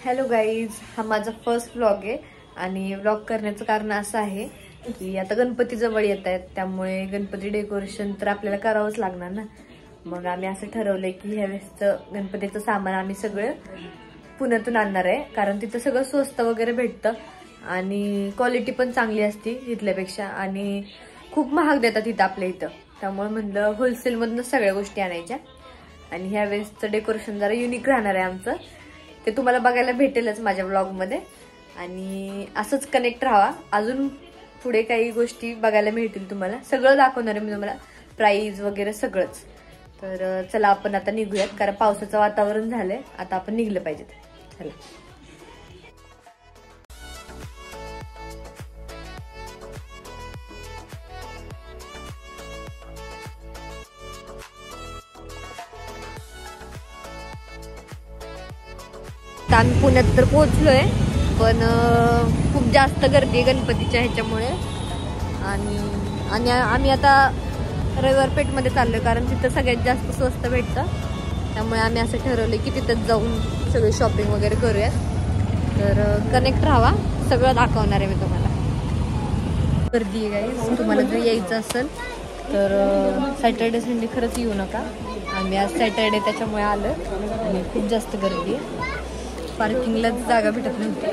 Hello guys, हा माझा first vlog आहे आणि व्लॉग करण्याचं कारण असं आहे की आता गणपती जवळ येत आहेत, त्यामुळे गणपती डेकोरेशन तर आपल्याला करावंच लागणार ना. मग आम्ही असं ठरवलंय की ह्यावेळेसचं गणपतीचं सामान आम्ही सगळं पुण्यातून आणणार आहे, कारण तिथं सगळं स्वस्त वगैरे भेटतं आणि क्वालिटी पण चांगली असते इथल्यापेक्षा आणि खूप महाग देतात इथं आपल्या इथं. त्यामुळे म्हणलं होलसेलमधूनच सगळ्या गोष्टी आणायच्या आणि ह्यावेळेसचं डेकोरेशन जरा युनिक राहणार आहे आमचं. ते तुम्हाला बघायला भेटेलच माझ्या ब्लॉगमध्ये आणि असंच कनेक्ट राहा. अजून पुढे काही गोष्टी बघायला मिळतील तुम्हाला, सगळं दाखवणार आहे मी तुम्हाला, प्राइस वगैरे सगळंच. तर चला आपण आता निघूयात, कारण पावसाचं वातावरण झालंय, आता आपण निघलं पाहिजे. चला. आम्ही पुण्यात तर पोहोचलोय, पण खूप जास्त गर्दी आहे गणपतीच्या ह्याच्यामुळे आणि आम्ही आता रविवार पेठमध्ये चाललोय, कारण तिथं सगळ्यात जास्त स्वस्त भेटतं. त्यामुळे आम्ही असं ठरवलंय की तिथंच जाऊन सगळी शॉपिंग वगैरे करूयात. तर कनेक्ट राहा, सगळं दाखवणार आहे मी तुम्हाला. गर्दी आहे गाईस, तुम्हाला जर यायचं असेल तर सॅटर्डे संडे खरंच येऊ नका. आम्ही आज सॅटर्डे त्याच्यामुळे आलो आणि खूप जास्त गर्दी आहे, पार्किंगलाच जागा भेटत नव्हती.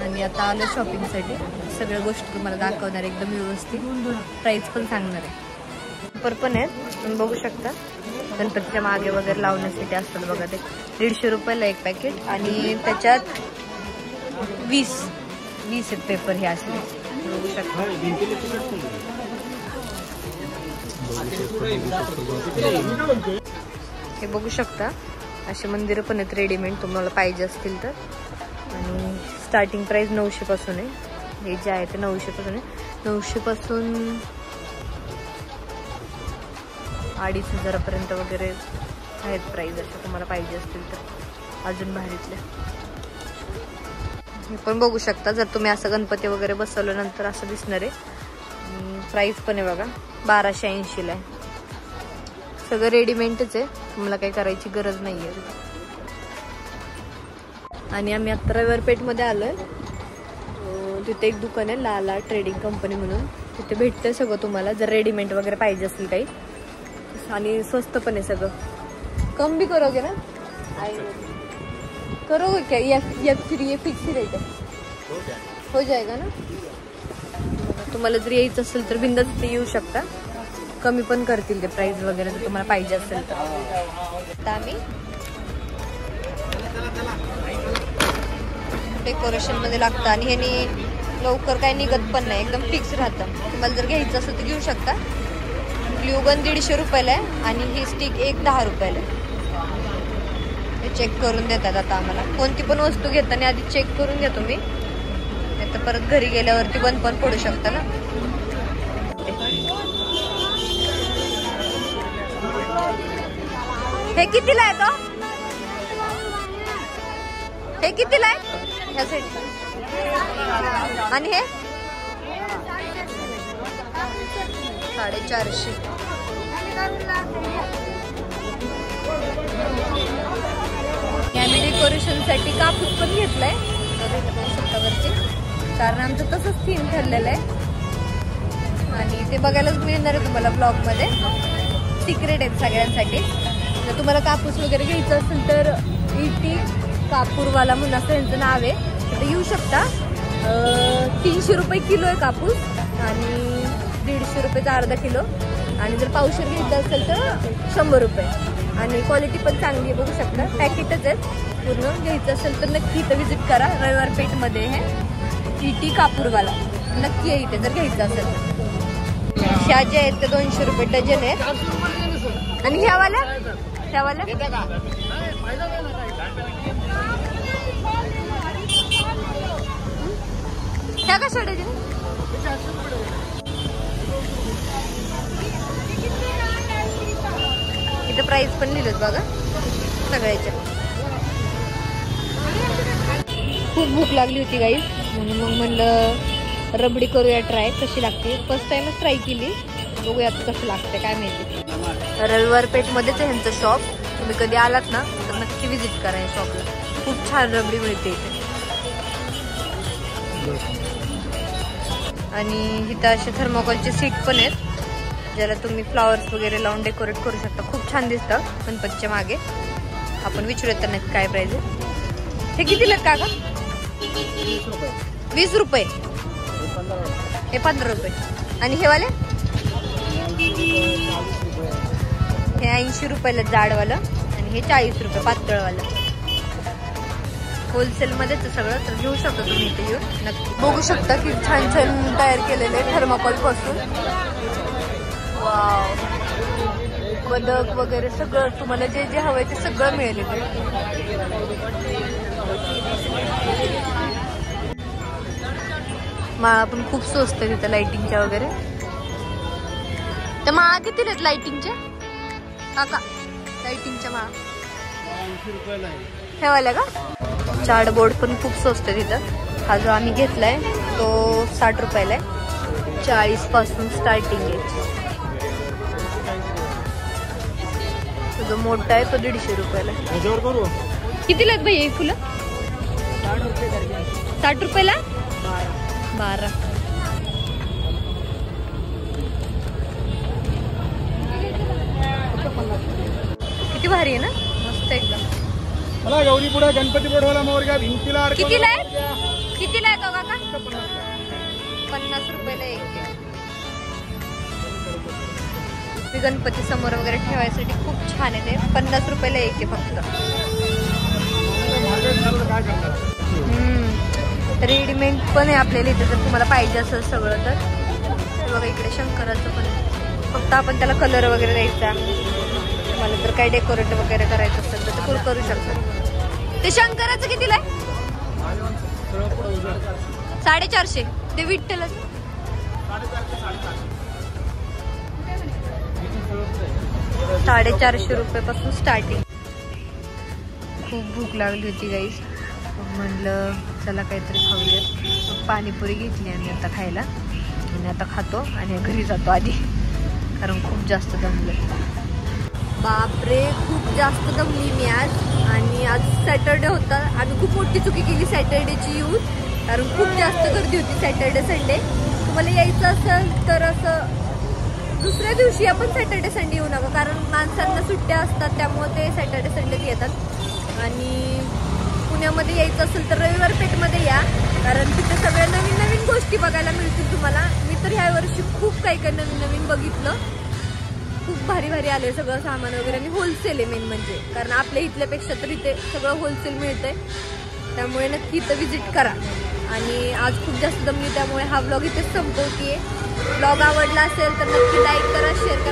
आणि आता आलो शॉपिंगसाठी, सगळ्या गोष्टी तुम्हाला दाखवणार एकदम व्यवस्थित, प्राइस पण सांगणार आहे. पण आहेत तुम्ही बघू शकता, गणपतीच्या मागे वगैरे लावण्यासाठी असतात बघा. ते 150 रुपयाला एक पॅकेट आणि त्याच्यात 20 आहेत पेपर हे असले, बघू शकता. हे बघू शकता, असे मंदिरं पण आहेत रेडीमेड, तुम्हाला पाहिजे असतील तर. आणि स्टार्टिंग प्राइस 900 पासून आहे. हे जे आहे ते 900 पासून आहे. 900 पासून 2500 पर्यंत वगैरे आहेत प्राइस, अशा तुम्हाला पाहिजे असतील तर अजून भारीतल्या. हे पण बघू शकता, जर तुम्ही असं गणपती वगैरे बसवल्यानंतर असं दिसणार आहे. प्राइस पण आहे बघा, 1280ला आहे. सगळं रेडीमेडच आहे, तुम्हाला काही करायची गरज नाहीये. आणि आम्ही आता रविवार पेठमध्ये आलोय. तिथे एक दुकान आहे लाला ट्रेडिंग कंपनी म्हणून, तिथे भेटतंय सगळं तुम्हाला, जर रेडीमेड वगैरे पाहिजे असेल काही. आणि स्वस्त पण आहे सगळं. कम भी करोगे ना, करोगे क्या? ये फिक्स रेट है, हो जाएगा ना. तुम्हाला जर यायचं असेल तर बिंदास ते येऊ शकता, कमी पण करतील ते प्राइस वगैरे जर तुम्हाला पाहिजे असेल तर. आता आम्ही डेकोरेशन मध्ये लागतं आणि ह्यानी लवकर काही निघत पण नाही, एकदम फिक्स राहतं. तुम्हाला जर घ्यायचं असेल तर घेऊ शकता. ग्लूगन 150 रुपयाला आहे आणि ही स्टिक एक 10 रुपयाला आहे. हे चेक करून देतात आता आम्हाला. कोणती पण वस्तू घेताना आधी चेक करून घ्या तुम्ही, नाही तर परत घरी गेल्यावरती बंद पण पडू शकता ना. हे कितीला आहे तो? हे कितीला आहे ह्या साईड? आणि हे 450. आम्ही डेकोरेशन साठी कापूस पण घेतलाय वरती, कारण आमचं तसंच थीम ठरलेलं आहे आणि ते बघायलाच मिळणार आहे तुम्हाला ब्लॉग मध्ये. सिक्रेट आहेत सगळ्यांसाठी. जर तुम्हाला कापूस वगैरे घ्यायचं असेल तर इटी कापूरवाला म्हणून असं यांचं नाव आहे, तर येऊ शकता. 300 रुपये किलो आहे कापूस आणि 150 रुपयाचा अर्धा किलो. आणि जर पावशेर घ्यायचं असेल तर 100 रुपये. आणि क्वालिटी पण चांगली आहे, बघू शकता. पॅकेटच आहेत पूर्ण. घ्यायचं असेल तर नक्की इथं व्हिजिट करा, रविवार पेठमध्ये हे इटी कापूरवाला. नक्की आहे इथे जर घ्यायचं असेल तर. ह्या ज्या आहेत ते 200 रुपये डझन आहेत. आणि ह्यावाल्या ह्या कशा डझन? इथं प्राइस पण लिहिलं बघा सगळ्याच्या. खूप भूक लागली होती गाईस, म्हणून मग म्हणलं रबडी करूया ट्राय, कशी लागते. फर्स्ट टाइमच ट्राय केली, बघूयात कसं लागते काय माहिती. रविवार पेठमध्येच आहे ह्यांचं शॉप. तुम्ही कधी आलात ना तर नक्की विजिट करा या शॉपला. खूप छान रबडी मिळते इथे. आणि इथं असे थर्मोकॉलचे सीट पण आहेत, ज्याला तुम्ही फ्लॉवर्स वगैरे लावून डेकोरेट करू शकता. खूप छान दिसतं गणपतीच्या मागे. आपण विचारूयात त्यांना काय प्राइस आहे. हे कितीला आहेत काका? 20 रुपये. हे 15 रुपये. आणि हे वाले हे 80 रुपयाला जाडवालं आणि हे 40 रुपये पातळवालं. होलसेल मध्येच सगळं, तर घेऊ शकता तुम्ही इथे येऊन. नक्की बघू शकता की छान छान तयार केलेले थर्माकोल पासून. वाव, बदक वगैरे सगळं तुम्हाला जे जे हवंय ते सगळं मिळेल इथे. माळा पण खूप स्वस्त आहे तिथं लाइटिंगच्या वगैरे. तर माळा किती आहेत लाइटिंगच्या काका? लाइटिंगच्या माळा 80 रुपयाला आहे. हे वाल्या का? चार्टबोर्ड पण खूप स्वस्त आहे तिथं. हा जो आम्ही घेतलाय तो 60 रुपयाला आहे. 40 पासून स्टार्टिंग आहे. जो मोठा आहे तो 150 रुपयाला. कितीला आहेत भाई हे फुलं? 60 रुपयाला 12. किती भारी आहे ना, मस्त एकदम. मला गौरी पुढे गणपती पुढे मोरगा भिंतीला. कितीला आहे? कितीला आहे तो काका? 50 रुपयाला एक. गणपती समोर वगैरे ठेवायसाठी खूप छान आहे ते. 50 रुपयाला एक आहे फक्त. रेडीमेड पण आहे आपल्याला इथे, जर तुम्हाला पाहिजे असेल सगळं तर. बघा इकडे शंकराचं पण आहे. फक्त आपण त्याला कलर वगैरे द्यायचा. तुम्हाला जर काही डेकोरेट वगैरे करायचं असेल तर ते करू शकतो. ते शंकराचं कितीला आहे? 450. ते विठ्ठलाचं 450 रुपयापासून स्टार्टिंग. खूप भूक लागली होती गाईस, म्हणलं चला काहीतरी खाऊया. पाणीपुरी घेतली आम्ही आता खायला आणि आता खातो आणि घरी जातो आधी, कारण खूप जास्त दमलं. बापरे, खूप जास्त दमली मी आज. आणि आज सॅटर्डे होता. आम्ही खूप मोठी चुकी केली सॅटर्डेची येऊन, कारण खूप जास्त गर्दी होती सॅटर्डे संडे. तुम्हाला यायचं असेल तर असं दुसऱ्या दिवशी आपण सॅटर्डे संडे येऊ नका, कारण माणसांना सुट्ट्या असतात, त्यामुळे ते सॅटर्डे संडेच येतात. आणि पुण्यामध्ये यायचं असेल तर रविवार पेठमध्ये या, कारण तिथे सगळ्या नवीन नवीन गोष्टी बघायला मिळतील तुम्हाला. मी तर ह्या वर्षी खूप काही काही नवीन नवीन बघितलं. खूप भारी भारी आले सगळं सामान वगैरे. आणि होलसेल आहे मेन म्हणजे, कारण आपल्या इथल्यापेक्षा तर इथे सगळं होलसेल मिळतंय. त्यामुळे नक्की इथं व्हिजिट करा. आणि आज खूप जास्त दमली, त्यामुळे हा व्लॉग इथेच संपवतीये. व्लॉग आवडला असेल तर नक्की लाईक करा, शेअर करा.